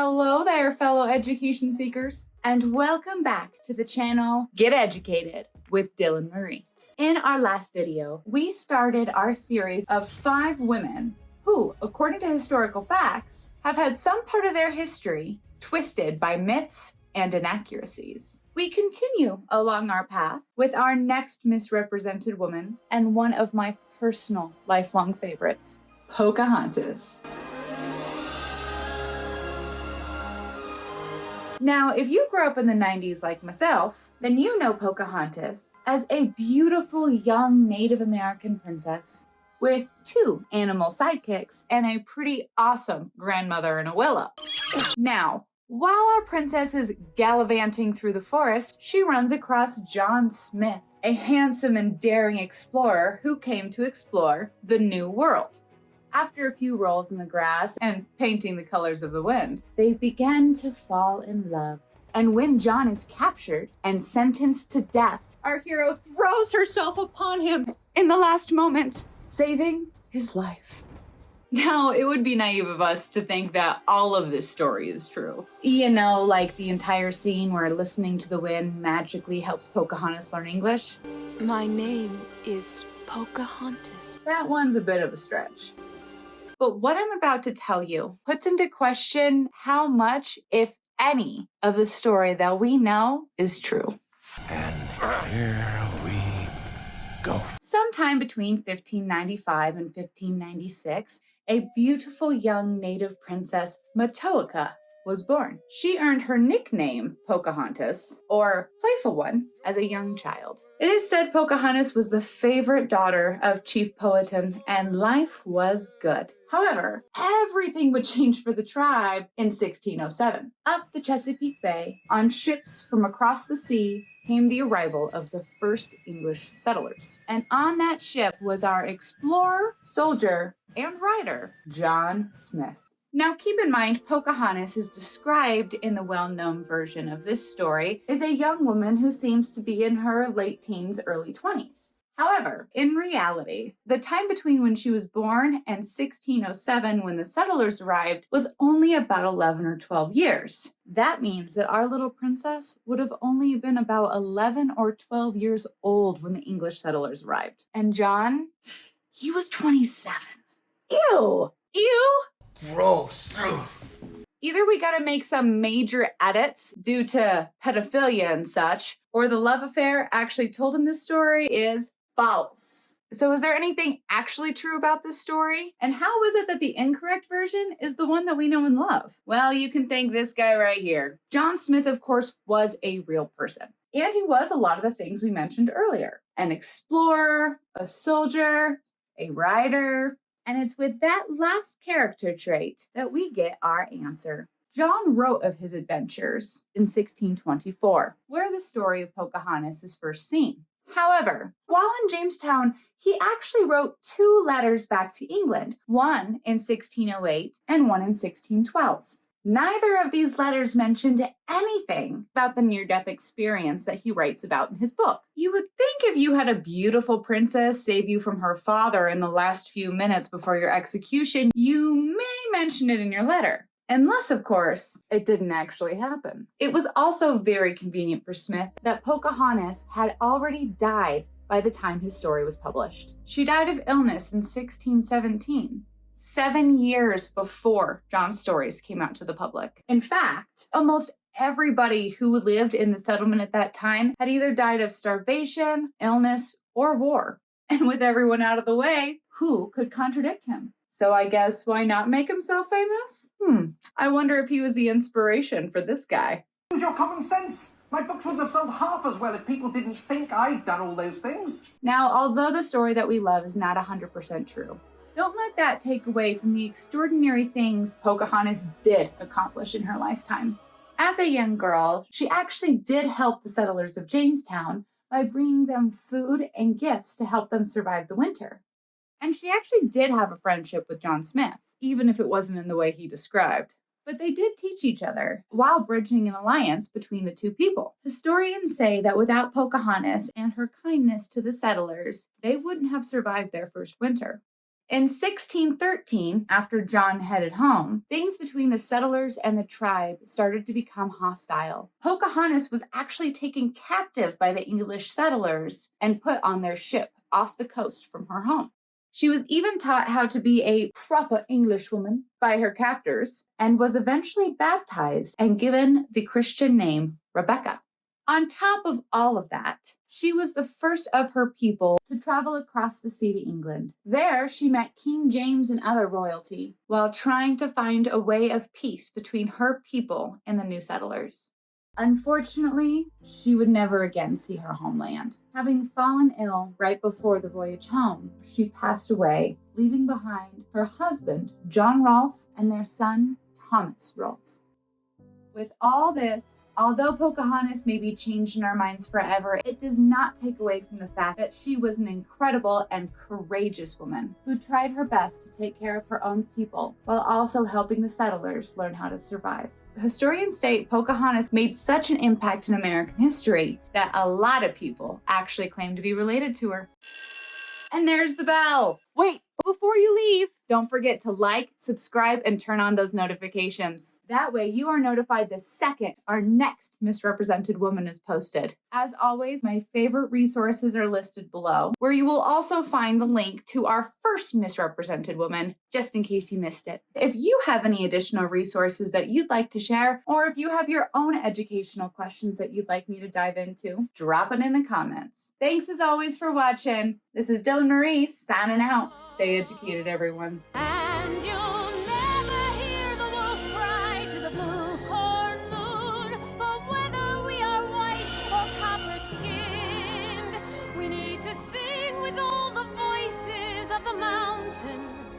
Hello there, fellow education seekers, and welcome back to the channel Get Educated with DylanMarie. In our last video, we started our series of 5 women who, according to historical facts, have had some part of their history twisted by myths and inaccuracies. We continue along our path with our next misrepresented woman and one of my personal lifelong favorites, Pocahontas. Now, if you grew up in the 90s like myself, then you know Pocahontas as a beautiful young Native American princess with 2 animal sidekicks and a pretty awesome grandmother in a willow. Now, while our princess is gallivanting through the forest, she runs across John Smith, a handsome and daring explorer who came to explore the New World. After a few rolls in the grass and painting the colors of the wind, they begin to fall in love. And when John is captured and sentenced to death, our hero throws herself upon him in the last moment, saving his life. Now, it would be naive of us to think that all of this story is true. You know, like the entire scene where listening to the wind magically helps Pocahontas learn English. My name is Pocahontas. That one's a bit of a stretch. But what I'm about to tell you puts into question how much, if any, of the story that we know is true. And here we go. Sometime between 1595 and 1596, a beautiful young native princess, Matoaka, was born. She earned her nickname, Pocahontas, or Playful One, as a young child. It is said Pocahontas was the favorite daughter of Chief Powhatan, and life was good. However, everything would change for the tribe in 1607. Up the Chesapeake Bay, on ships from across the sea, came the arrival of the first English settlers. And on that ship was our explorer, soldier, and writer, John Smith. Now keep in mind, Pocahontas is described in the well-known version of this story as a young woman who seems to be in her late teens, early 20s. However, in reality, the time between when she was born and 1607 when the settlers arrived was only about 11 or 12 years. That means that our little princess would have only been about 11 or 12 years old when the English settlers arrived. And John, he was 27. Ew! Ew! Gross. Either we gotta make some major edits due to pedophilia and such, or the love affair actually told in this story is false. So is there anything actually true about this story? And how is it that the incorrect version is the one that we know and love? Well, you can thank this guy right here. John Smith, of course, was a real person. And he was a lot of the things we mentioned earlier. An explorer, a soldier, a writer. And it's with that last character trait that we get our answer. John wrote of his adventures in 1624, where the story of Pocahontas is first seen. However, while in Jamestown, he actually wrote 2 letters back to England, one in 1608 and one in 1612. Neither of these letters mentioned anything about the near-death experience that he writes about in his book. You would think if you had a beautiful princess save you from her father in the last few minutes before your execution, you may mention it in your letter. Unless, of course, it didn't actually happen. It was also very convenient for Smith that Pocahontas had already died by the time his story was published. She died of illness in 1617. 7 years before John's stories came out to the public. In fact, almost everybody who lived in the settlement at that time had either died of starvation, illness, or war. And with everyone out of the way, who could contradict him? So I guess why not make himself famous? I wonder if he was the inspiration for this guy. Use your common sense. My books wouldn't have sold half as well if people didn't think I'd done all those things. Now, although the story that we love is not 100% true, don't let that take away from the extraordinary things Pocahontas did accomplish in her lifetime. As a young girl, she actually did help the settlers of Jamestown by bringing them food and gifts to help them survive the winter. And she actually did have a friendship with John Smith, even if it wasn't in the way he described. But they did teach each other while bridging an alliance between the 2 people. Historians say that without Pocahontas and her kindness to the settlers, they wouldn't have survived their first winter. In 1613, after John headed home, things between the settlers and the tribe started to become hostile. Pocahontas was actually taken captive by the English settlers and put on their ship off the coast from her home. She was even taught how to be a proper Englishwoman by her captors and was eventually baptized and given the Christian name Rebecca. On top of all of that, she was the first of her people to travel across the sea to England. There, she met King James and other royalty while trying to find a way of peace between her people and the new settlers. Unfortunately, she would never again see her homeland. Having fallen ill right before the voyage home, she passed away, leaving behind her husband, John Rolfe, and their son, Thomas Rolfe. With all this, although Pocahontas may be changed in our minds forever, it does not take away from the fact that she was an incredible and courageous woman who tried her best to take care of her own people while also helping the settlers learn how to survive. Historians state Pocahontas made such an impact in American history that a lot of people actually claim to be related to her. And there's the bell. Wait, before you leave, don't forget to like, subscribe, and turn on those notifications. That way you are notified the second our next Misrepresented Woman is posted. As always, my favorite resources are listed below, where you will also find the link to our first Misrepresented Woman, just in case you missed it. If you have any additional resources that you'd like to share, or if you have your own educational questions that you'd like me to dive into, drop it in the comments. Thanks as always for watching. This is DylanMarie signing out. Stay educated, everyone. And you'll